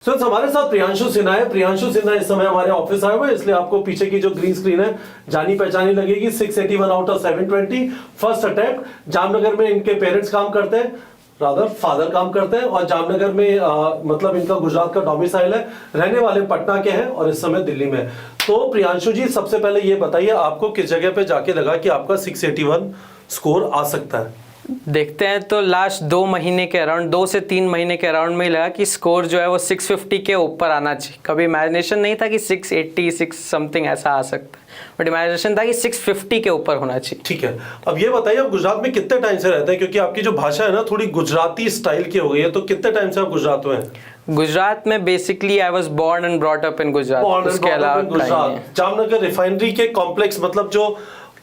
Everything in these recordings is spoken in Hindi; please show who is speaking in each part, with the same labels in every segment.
Speaker 1: हमारे साथ प्रियांशु सिन्हा है। प्रियांशु सिन्हा इस समय हमारे ऑफिस आए हुए हैं, इसलिए आपको पीछे की जो ग्रीन स्क्रीन है जानी पहचानी लगेगी। 681 out of 720 first attempt. Jamnagar में इनके पेरेंट्स काम करते हैं, रादर फादर काम करते हैं, और जामनगर में मतलब इनका गुजरात का डोमिसाइल है। रहने वाले पटना के हैं और इस समय दिल्ली में। तो प्रियांशु जी, सबसे पहले ये बताइए, आपको किस जगह पे जाके लगा कि आपका 681 स्कोर आ सकता है?
Speaker 2: देखते हैं तो लास्ट 2 महीने के अराउंड, 2 से 3 महीने के अराउंड में ही लगा कि स्कोर जो है वो 650 के ऊपर आना चाहिए। कभी इमेजिनेशन नहीं था कि 680 6 समथिंग ऐसा आ सकता है, बट इमेजिनेशन था कि 650 के ऊपर होना चाहिए।
Speaker 1: ठीक है, अब ये बताइए, आप गुजरात में कितने टाइम से रहते हैं? क्योंकि आपकी जो भाषा है ना थोड़ी गुजराती स्टाइल की हो गई है, तो कितने टाइम से आप गुजरात में हैं?
Speaker 2: गुजरात में basically I was born and brought up in Gujarat. उसके अलावा
Speaker 1: गुजरात जामनगर रिफाइनरी के कॉम्प्लेक्स, मतलब जो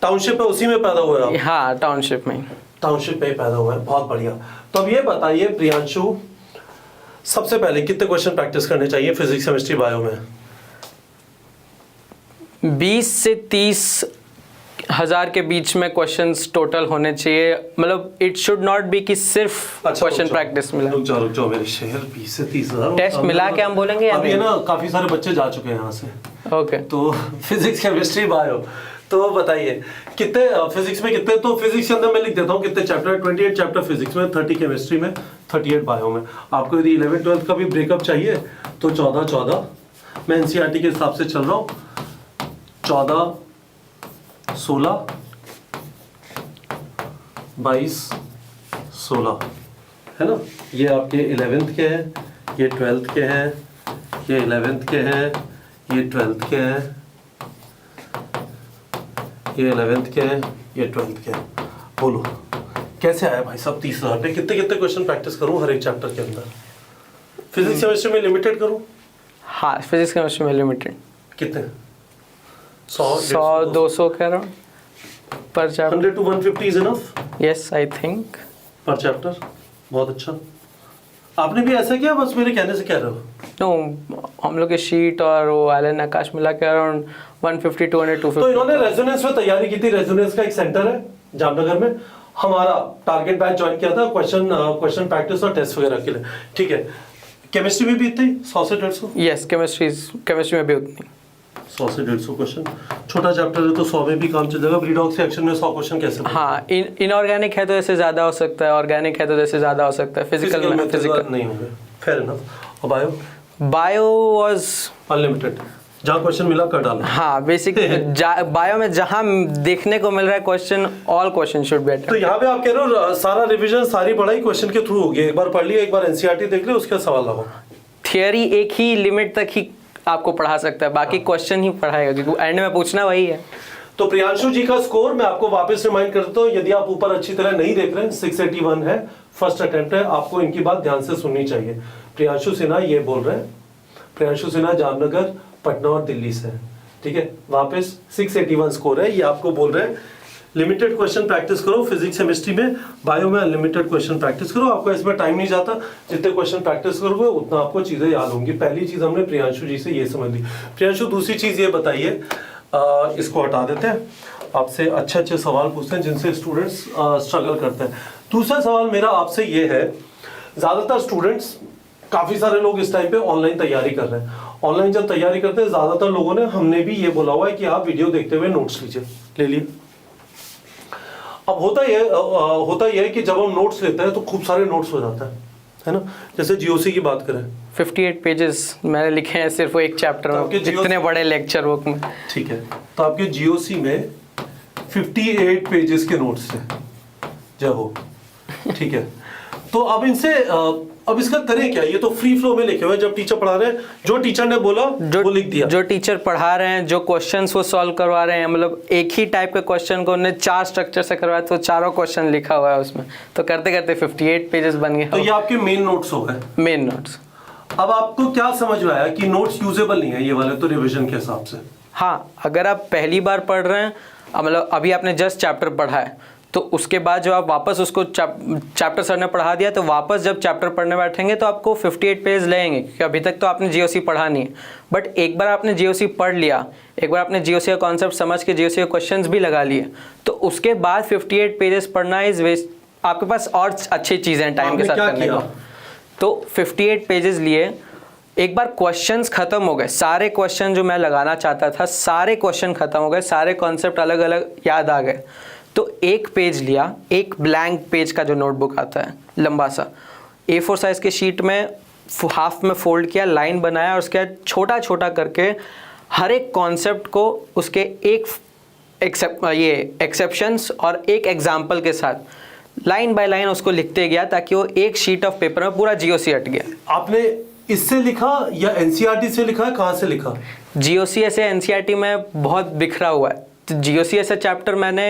Speaker 1: टाउनशिप है उसी में पैदा हुए आप?
Speaker 2: हाँ, टाउनशिप में
Speaker 1: पैदा हुआ है। बहुत बढ़िया। तो अब ये बताइए प्रियांशु, सबसे पहले कितने क्वेश्चन प्रैक्टिस करने चाहिए फिजिक्स, केमिस्ट्री, बायो में?
Speaker 2: 20 से 30 हजार के बीच में क्वेश्चंस टोटल होने चाहिए। मतलब इट शुड नॉट बी कि सिर्फ क्वेश्चन प्रैक्टिस मिला।
Speaker 1: रुक जाओ मेरे शहर, 20 से 30 हजार
Speaker 2: टेस्ट मिला के हम बोलेंगे।
Speaker 1: अब ये ना काफी सारे बच्चे जा चुके हैं यहाँ से।
Speaker 2: ओके,
Speaker 1: तो फिजिक्स, केमिस्ट्री, बायो, तो बताइए कितने फिजिक्स में कितने? तो फिजिक्स के अंदर मैं लिख देता हूँ कितने चैप्टर, 28 चैप्टर फिजिक्स में, 30 केमिस्ट्री में, 38 बायो में। आपको यदि 11 12 का भी ब्रेकअप चाहिए तो 14 मैं एनसीईआरटी के हिसाब से चल रहा हूँ। 14 16 22 16 है ना। ये आपके 11th के हैं, ये 12th के हैं, ये 11th के हैं, ये 12th के हैं, ये 11th के हैं, ये 12th के हैं। बोलो कैसे आया भाई साहब 30,000 पे? कितने कितने क्वेश्चन प्रैक्टिस करूं हर एक चैप्टर के अंदर? फिजिक्स केमिस्ट्री में लिमिटेड करूं?
Speaker 2: हाँ, फिजिक्स केमिस्ट्री में लिमिटेड।
Speaker 1: कितने?
Speaker 2: 100 200 कह रहा हूँ पर chapter.
Speaker 1: 100 to 150 is enough?
Speaker 2: Yes, I think
Speaker 1: पर चैप्टर। बहुत अच्छा। आपने भी ऐसा किया, बस मेरे कहने से कह रहे हो?
Speaker 2: नो, हम लोग के शीट और वो एलन आकाश मिला के अराउंड 150 200 250।
Speaker 1: तो इन्होंने रेजोनेंस में तैयारी की थी। रेजोनेंस का एक सेंटर है जामनगर में, हमारा टारगेट बैच ज्वाइन किया था क्वेश्चन प्रैक्टिस और टेस्ट वगैरह के लिए। ठीक है, केमिस्ट्री में भी इतने 100 से 150?
Speaker 2: यस, केमिस्ट्री में भी उतनी
Speaker 1: 100 से 150 क्वेश्चन। छोटा चैप्टर है तो 100 में भी काम चल जाएगा। रिडॉक्स रिएक्शन में 100 क्वेश्चन कैसे?
Speaker 2: हाँ, इनऑर्गेनिक है तो ऐसे ज्यादा हो सकता है, ऑर्गेनिक है तो ऐसे ज्यादा हो सकता है। फिजिकल
Speaker 1: नहीं होंगे। Fair enough. और
Speaker 2: बायो वाज
Speaker 1: अनलिमिटेड, जहाँ क्वेश्चन मिला कर डाला।
Speaker 2: हाँ, बेसिक बायो में जहाँ देखने को मिल रहा है question, all question should be attempted.
Speaker 1: तो यहाँ पे आप कह रहे हो सारा रिवीजन, सारी पढ़ाई क्वेश्चन के थ्रू होगी। एक बार पढ़ लिया, एक बार एनसीईआरटी देख लिया, उसके सवाल लगाओ।
Speaker 2: थियरी एक ही लिमिट तक ही आपको पढ़ा सकता है, बाकी क्वेश्चन ही पढ़ाएगा क्योंकि एंड में पूछना वही है।
Speaker 1: तो प्रियांशु जी का स्कोर मैं आपको वापस रिमाइंड करता हूँ, यदि आप ऊपर अच्छी तरह नहीं देख रहे हैं, 681 है, फर्स्ट अटेम्प्ट है। आपको इनकी बात ध्यान से सुननी चाहिए। प्रियांशु सिन्हा ये बोल रहे हैं, प्रियांशु सिन्हा जामनगर, पटना और दिल्ली से है। ठीक है, वापस 681 स्कोर है। ये आपको बोल रहे हैं लिमिटेड क्वेश्चन प्रैक्टिस करो फिजिक्स केमिस्ट्री में, बायो में अनलिमिटेड क्वेश्चन प्रैक्टिस करो। आपको इसमें टाइम नहीं जाता, जितने क्वेश्चन प्रैक्टिस करोगे उतना आपको चीजें याद होंगी। पहली चीज हमने प्रियांशु जी से ये समझ ली। प्रियांशु, दूसरी चीज ये बताइए, इसको हटा देते हैं, आपसे अच्छे अच्छे सवाल पूछते हैं जिनसे स्टूडेंट्स स्ट्रगल करते हैं। दूसरा सवाल मेरा आपसे ये है, ज्यादातर स्टूडेंट्स, काफी सारे लोग इस टाइम पे ऑनलाइन तैयारी कर रहे हैं। ऑनलाइन जब तैयारी करते हैं, ज्यादातर लोगों ने, हमने भी ये बोला हुआ है कि आप वीडियो देखते हुए नोट्स लीजिए, ले लिए। अब होता यह है कि जब हम नोट्स लेते हैं तो खूब सारे नोट्स हो जाता है ना। जैसे जीओसी की बात करें,
Speaker 2: 58 पेजेस मैंने लिखे हैं सिर्फ वो एक चैप्टर में, इतने बड़े लेक्चर बुक में।
Speaker 1: ठीक है, तो आपके जीओसी में 58 पेजेस के नोट्स थे जब हो। ठीक है, तो अब इनसे अब इसका करें क्या? ये तो फ्री फ्लो में लिखे हुए, जब टीचर पढ़ा रहे हैं, जो टीचर ने बोला वो लिख दिया।
Speaker 2: जो टीचर पढ़ा रहे हैं, जो क्वेश्चंस वो सॉल्व करवा रहे हैं, मतलब एक ही टाइप के क्वेश्चन को उन्होंने 4 स्ट्रक्चर से करवाया, तो चारों क्वेश्चन लिखा हुआ है उसमें। तो करते करते 58 पेजेस बन गए।
Speaker 1: तो ये आपके मेन नोट्स हो गए।
Speaker 2: Main notes.
Speaker 1: अब आपको क्या समझ में आया कि नोट्स यूजेबल नहीं है ये वाले, तो रिविजन के हिसाब से?
Speaker 2: हाँ, अगर आप पहली बार पढ़ रहे हैं, मतलब अभी आपने जस्ट चैप्टर पढ़ा है, तो उसके बाद जब आप वापस उसको चैप्टर सर ने पढ़ा दिया, तो वापस जब चैप्टर पढ़ने बैठेंगे तो आपको 58 पेज लगेंगे, क्योंकि अभी तक तो आपने जीओसी पढ़ा नहीं है। बट एक बार आपने जीओसी पढ़ लिया, एक बार आपने जीओसी का कॉन्सेप्ट समझ के जीओसी के क्वेश्चंस भी लगा लिए, तो उसके बाद 58 पेजेस पढ़ना इज वेस्ट। आपके पास और अच्छी चीज़ें हैं टाइम के साथ करने को। तो 58 पेजेस लिए, एक बार क्वेश्चंस खत्म हो गए, सारे क्वेश्चन जो मैं लगाना चाहता था सारे क्वेश्चन खत्म हो गए, सारे कॉन्सेप्ट अलग अलग याद आ गए, तो एक पेज लिया, एक ब्लैंक पेज का जो नोटबुक आता है लंबा सा, A4 साइज के शीट में हाफ में फोल्ड किया, लाइन बनाया और उसके बाद छोटा छोटा करके हर एक कॉन्सेप्ट को उसके एक एक्सेप्शंस और एक एग्जाम्पल के साथ लाइन बाय लाइन उसको लिखते गया ताकि वो एक शीट ऑफ पेपर में पूरा GOC हट गया।
Speaker 1: आपने इससे लिखा या NCERT से लिखा है, कहाँ से लिखा?
Speaker 2: GOC ऐसे NCERT में बहुत बिखरा हुआ है, तो GOC ऐसा चैप्टर मैंने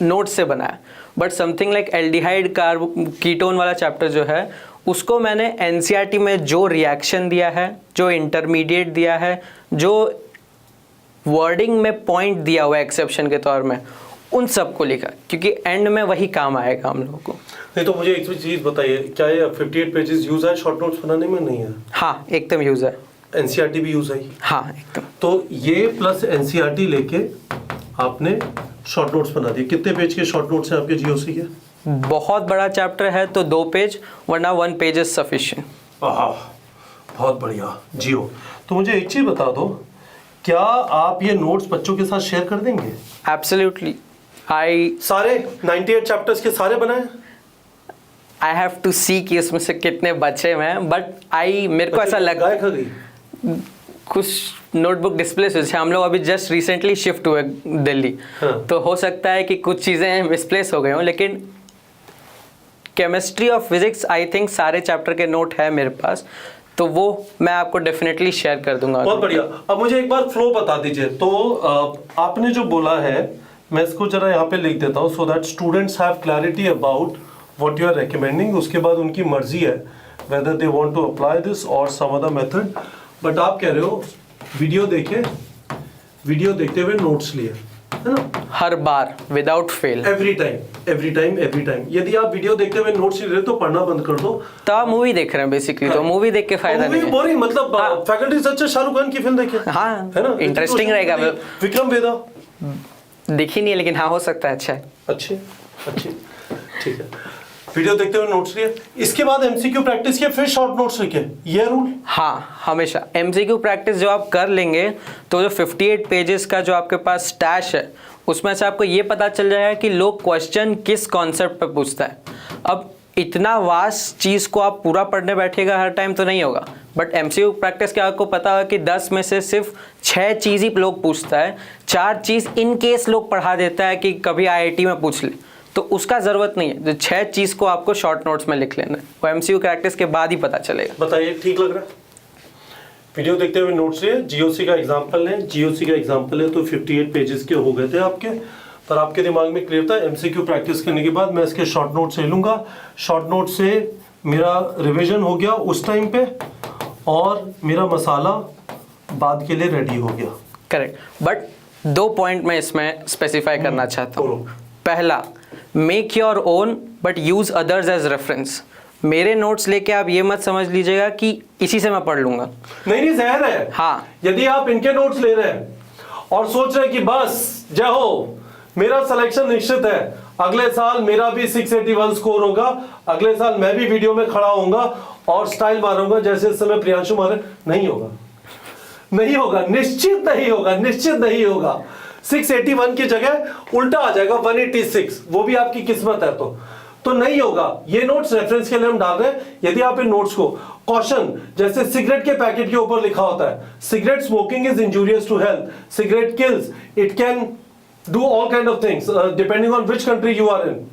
Speaker 2: नोट से बनाया, but something like aldehyde ketone वाला चैप्टर जो है उसको मैंने NCERT में जो रिएक्शन दिया है, जो इंटरमीडिएट दिया है, जो वर्डिंग में पॉइंट दिया हुआ है एक्सेप्शन के तौर में, उन सबको लिखा, क्योंकि एंड में वही काम आएगा हम लोगों को।
Speaker 1: नहीं तो मुझे एक चीज बताइए, क्या ये 58 पेजेस यूज है शॉर्ट नोट्स बनाने में? नहीं है।
Speaker 2: हाँ एकदम यूज है।
Speaker 1: NCERT भी यूज है?
Speaker 2: हाँ एकदम।
Speaker 1: तो ये प्लस NCERT लेके आपने शॉर्ट नोट्स बना दिए। कितने पेज के शॉर्ट नोट्स हैं आपके GOC के?
Speaker 2: बहुत बड़ा चैप्टर है तो 2 पेज, वरना 1 पेज इज सफिशिएंट।
Speaker 1: बहुत बढ़िया जियो। तो मुझे एक चीज बता दो, क्या आप ये नोट्स बच्चों के साथ शेयर कर देंगे?
Speaker 2: एब्सोल्युटली।
Speaker 1: सारे 98 चैप्टर्स के सारे बनाए?
Speaker 2: आई हैव टू सी कि उसमें से कितने बचे हैं, बट मेरे को ऐसा लगा
Speaker 1: गाय खा गई
Speaker 2: कुछ नोटबुक डिस्प्लेस हुए। हम लोग अभी जस्ट रिसेंटली शिफ्ट हुए दिल्ली,
Speaker 1: हाँ।
Speaker 2: तो हो सकता है कि कुछ चीज़ें मिसप्लेस हो गई हों, लेकिन केमिस्ट्री और फिजिक्स आई थिंक सारे चैप्टर के नोट है मेरे पास, तो वो मैं आपको डेफिनेटली शेयर कर दूंगा।
Speaker 1: बहुत बढ़िया। अब मुझे एक बार फ्लो बता दीजिए। तो आपने जो बोला है, मैं इसको जरा यहाँ पे लिख देता हूँ, so that students have clarity about what you are recommending. उसके बाद उनकी मर्जी है whether they want to apply this और सम अदर मेथड। बट आप कह रहे हो वीडियो देखे, वीडियो देखते हुए नोट्स लिए, है ना?
Speaker 2: हर बार विदाउट फेल,
Speaker 1: एवरी टाइम। यदि आप वीडियो देखते हुए नोट्स नहीं रहे तो पढ़ना बंद कर दो।
Speaker 2: तो आप मूवी देख रहे हैं बेसिकली, तो मूवी देख के फायदा नहीं है।
Speaker 1: बोरिंग, मतलब फैकल्टी से अच्छा शाहरुख खान की फिल्म देखिए,
Speaker 2: हाँ
Speaker 1: है ना?
Speaker 2: इंटरेस्टिंग रहेगा।
Speaker 1: विक्रम वेदा
Speaker 2: देखी नहीं है, लेकिन हाँ हो सकता है अच्छा है।
Speaker 1: अच्छी ठीक है। वीडियो देखते हुए नोट्स लिए, इसके बाद MCQ प्रैक्टिस किया, फिर शॉर्ट नोट्स लिखे, ये रूल?
Speaker 2: हाँ हमेशा MCQ प्रैक्टिस जो आप कर लेंगे तो जो 58 पेजेस का जो आपके पास स्टैश है उसमें से आपको ये पता चल जाएगा कि लोग क्वेश्चन किस कॉन्सेप्ट पे पूछता है। अब इतना वास्ट चीज़ को आप पूरा पढ़ने बैठेगा हर टाइम तो नहीं होगा, बट MCQ प्रैक्टिस के आपको पता होगा कि 10 में से सिर्फ 6 चीज़ ही लोग पूछता है, 4 चीज़ इन केस लोग पढ़ा देता है कि कभी IIT में पूछ ले, तो उसका ज़रूरत नहीं है। जो 6 चीज़ को आपको शॉर्ट नोट्स में लिख लेना है, वो MCQ प्रैक्टिस के बाद ही पता चलेगा।
Speaker 1: बताइए, ठीक लग रहा है? वीडियो देखते हुए नोट्स लिए, GOC का एग्जाम्पल है, GOC का एग्जाम्पल है तो 58 पेजेस के हो गए थे आपके, पर आपके दिमाग में क्लियर था। MCQ प्रैक्टिस करने के बाद मैं इसके शॉर्ट नोट्स ले लूँगा, शॉर्ट नोट से मेरा रिविजन हो गया उस टाइम पे, और मेरा मसाला बाद के लिए रेडी हो गया।
Speaker 2: करेक्ट, बट 2 पॉइंट मैं इसमें स्पेसिफाई करना चाहता हूँ। पहला, make your own but use others as reference. मेरे नोट्स लेके आप ये मत समझ लीजिएगा कि इसी से मैं पढ़ लूंगा।
Speaker 1: नहीं जहर है।
Speaker 2: हाँ,
Speaker 1: यदि आप इनके नोट्स ले रहे हैं और सोच रहे हैं कि बस जय हो, मेरा सिलेक्शन निश्चित है, अगले साल मेरा भी 681 स्कोर होगा, अगले साल मैं भी वीडियो में खड़ा होऊंगा और स्टाइल मारूंगा जैसे इस समय प्रियांशु मारे, नहीं होगा, निश्चित नहीं होगा। 681 की जगह उल्टा आ जाएगा 186, वो भी आपकी किस्मत है। तो नहीं होगा। ये नोट्स रेफरेंस के लिए हम डाल रहे हैं। यदि आप इन नोट्स को कॉशन, जैसे सिगरेट के पैकेट के ऊपर लिखा होता है, cigarette smoking is injurious to health, cigarette kills, it can do all kind of things depending on which country you are in,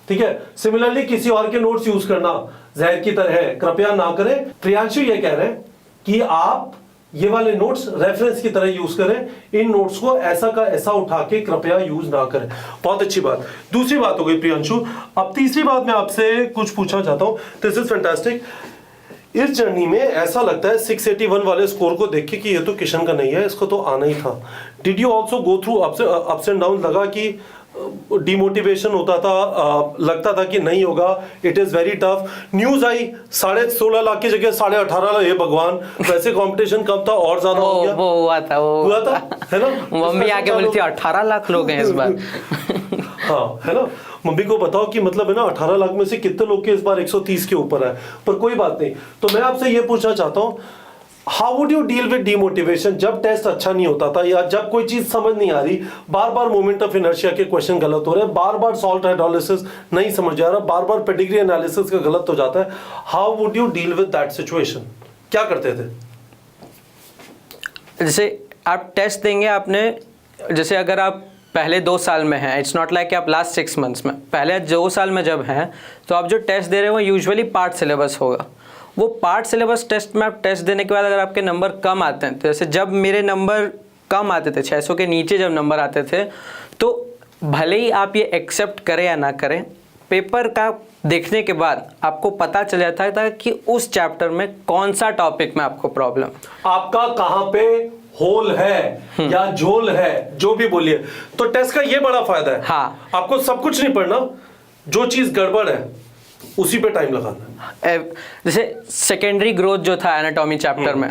Speaker 1: ठीक है। सिमिलरली किसी और के नोट्स यूज करना जहर की तरह है, कृपया ना करें। प्रियांशु ये कह रहे हैं कि आप ये वाले नोट्स रेफरेंस की तरह यूज करें, इन नोट्स को ऐसा का ऐसा उठा के कृपया यूज ना करें। बहुत अच्छी बात। दूसरी बात हो गई प्रियांशु, अब तीसरी बात मैं आपसे कुछ पूछना चाहता हूं। This is fantastic. इस जर्नी में ऐसा लगता है 681 वाले स्कोर को देख के कि ये तो किशन का नहीं है, इसको तो आना ही था। Did you also go through ups and down? लगा कि डिमोटिवेशन होता था, लगता था कि नहीं होगा, it is very tough. News आई 16.5 लाख की जगह 18.5 लाख, हे भगवान, वैसे कंपटीशन कम था और ज्यादा हो गया।
Speaker 2: वो हुआ था
Speaker 1: है ना?
Speaker 2: मम्मी आके बोलती 18 लाख लोग हैं इस बार।
Speaker 1: हाँ, है ना? मम्मी को बताओ कि मतलब है ना, 18 लाख में से कितने लोग के इस बार 130 के ऊपर है। पर कोई बात नहीं। तो मैं आपसे ये पूछना चाहता हूँ, how would you deal with demotivation जब टेस्ट अच्छा नहीं होता था या जब कोई चीज समझ नहीं आ रही, बार बार मोमेंट ऑफ इनर्शिया के क्वेश्चन गलत हो रहे हैं, बार बार सॉल्ट हाइड्रोलिसिस नहीं समझ आ रहा, बार बार पेडिग्री एनालिसिस का गलत हो जाता है, how would you deal with that situation? क्या करते थे?
Speaker 2: जैसे आप टेस्ट देंगे, आपने जैसे अगर आप पहले 2 साल में हैं, इट्स नॉट लाइक कि आप लास्ट 6 मंथ्स में, पहले 2 साल में जब हैं तो आप जो टेस्ट दे रहे हैं वो यूजुअली पार्ट सिलेबस होगा। वो पार्ट सिलेबस टेस्ट में आप टेस्ट देने के बाद अगर आपके नंबर कम आते हैं, तो जैसे जब मेरे नंबर कम आते थे, 600 के नीचे जब नंबर आते थे, तो भले ही आप ये एक्सेप्ट करें या ना करें, पेपर का देखने के बाद आपको पता चल जाता था कि उस चैप्टर में कौन सा टॉपिक में आपको प्रॉब्लम,
Speaker 1: आपका कहां पे होल है या झोल है, जो भी बोलिए। तो टेस्ट का ये बड़ा फायदा है,
Speaker 2: हाँ,
Speaker 1: आपको सब कुछ नहीं पढ़ना, जो चीज गड़बड़ है उसी पे टाइम लगाना है।
Speaker 2: जैसे सेकेंडरी ग्रोथ जो था एनाटॉमी चैप्टर में,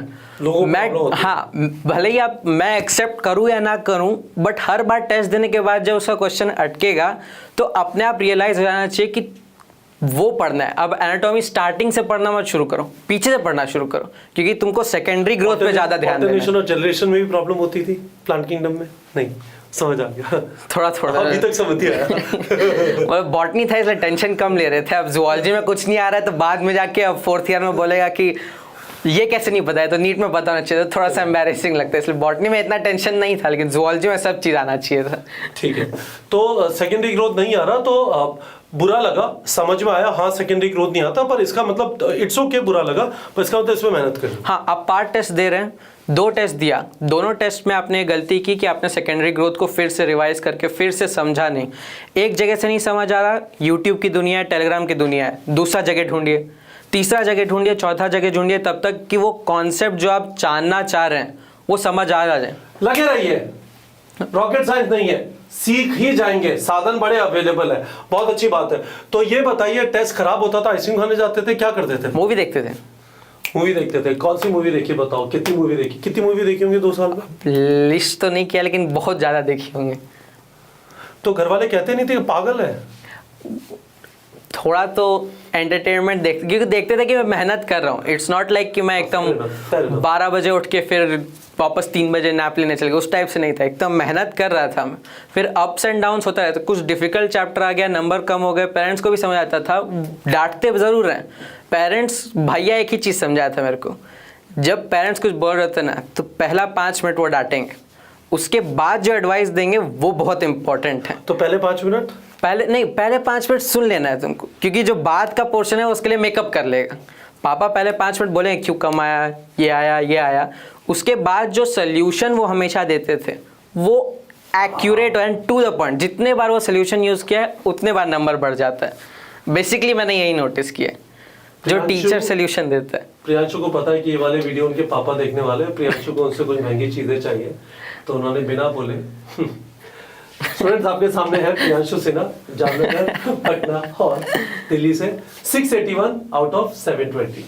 Speaker 2: मैं हाँ भले ही आप मैं एक्सेप्ट करूं या ना करूं, बट हर बार टेस्ट देने के बाद जब उसका क्वेश्चन अटकेगा तो अपने आप रियलाइज हो जाना चाहिए कि वो पढ़ना है। अब एनाटॉमी स्टार्टिंग से पढ़ना मत शुरू करो, पीछे से पढ़ना शुरू करो, क्योंकि तुमको सेकेंडरी ग्रोथ पे ज्यादा ध्यान देना है।
Speaker 1: और जनरेशन में भी प्रॉब्लम होती थी प्लांट किंगडम में? नहीं, समझ आ गया
Speaker 2: थोड़ा थोड़ा,
Speaker 1: अभी तक समझ नहीं आया।
Speaker 2: बॉटनी था इसलिए टेंशन कम ले रहे थे। अब जूलॉजी में कुछ नहीं आ रहा है तो बाद में जाके अब 4th ईयर में बोलेगा कि ये कैसे नहीं पता है, तो नीट में बताना चाहिए, तो थोड़ा सा एम्बैरेसिंग लगता है, इसलिए बॉटनी में इतना टेंशन नहीं था, लेकिन जूलॉजी में सब चीज आना चाहिए था।
Speaker 1: ठीक है, तो सेकेंडरी ग्रोथ नहीं आ रहा तो बुरा लगा, समझ में आया हाँ सेकेंडरी ग्रोथ नहीं आता, पर इसका मतलब इट्स ओके, बुरा लगा, पर इसका मतलब इसमें मेहनत करें।
Speaker 2: हाँ, आप पार्ट टेस्ट दे रहे हैं, 2 टेस्ट दिया, दोनों टेस्ट में आपने गलती की कि आपने सेकेंडरी ग्रोथ को फिर से रिवाइज करके फिर से समझा नहीं। एक जगह से नहीं समझ आ रहा, यूट्यूब की दुनिया है, टेलीग्राम की दुनिया है, दूसरा जगह ढूंढिए, तीसरा जगह ढूंढिए, चौथा जगह ढूंढिए, तब तक कि वो कॉन्सेप्ट जो आप जानना चाह रहे हैं वो समझ आ जाए।
Speaker 1: लगे रहिए, रॉकेट साइंस नहीं है, सीख ही जाएंगे, साधन बड़े अवेलेबल है, बहुत अच्छी बात है। तो ये बताइए, टेस्ट खराब होता था, आइसक्रीम खाने जाते थे, क्या करते थे?
Speaker 2: मूवी देखते थे।
Speaker 1: मूवी देखते थे? कौन सी मूवी देखी बताओ, कितनी मूवी देखी? कितनी मूवी देखी होंगी 2 साल में?
Speaker 2: लिस्ट तो नहीं किया, लेकिन बहुत ज्यादा देखी होंगी।
Speaker 1: तो घर वाले कहते नहीं थे कि पागल है?
Speaker 2: थोड़ा तो एंटरटेनमेंट देखते, क्योंकि देखते थे कि मैं मेहनत कर रहा हूँ। इट्स नॉट लाइक कि मैं एकदम 12 बजे उठ के फिर वापस 3 बजे नैप लेने चल गया, उस टाइप से नहीं था, एकदम मेहनत कर रहा था मैं। फिर अप्स एंड डाउन्स होता रहता, कुछ डिफिकल्ट चैप्टर आ गया, नंबर कम हो गए, पेरेंट्स को भी समझ आता था, डांटते ज़रूर हैं पेरेंट्स। भैया एक ही चीज़ समझाया था मेरे को, जब पेरेंट्स कुछ बोल रहे थे ना, तो पहला 5 मिनट वो डांटेंगे, उसके बाद जो एडवाइस देंगे वो बहुत इंपॉर्टेंट है।
Speaker 1: तो पहले 5 मिनट
Speaker 2: पहले 5 मिनट सुन लेना है तुमको, क्योंकि जो बाद का पोर्शन है उसके लिए मेकअप कर लेगा। पापा पहले 5 मिनट बोले क्यों कम आया, ये आया, ये आया, उसके बाद जो सोल्यूशन वो हमेशा देते थे वो accurate and to the point. जितने बार वो सोल्यूशन यूज़ किया है उतने बार नंबर बढ़ जाता है। बेसिकली मैंने यही नोटिस किया है, जो टीचर सोल्यूशन देता है।
Speaker 1: प्रियांशु को पता है कि ये वाले वीडियो उनके पापा देखने वाले हैं, प्रियांशु को उनसे कुछ महंगी चीजें चाहिए, तो उन्होंने बिना बोले स्टूडेंट्स आपके सामने है प्रियांशु सिन्हा, जामनगर, पटना और दिल्ली से 681 आउट ऑफ 720।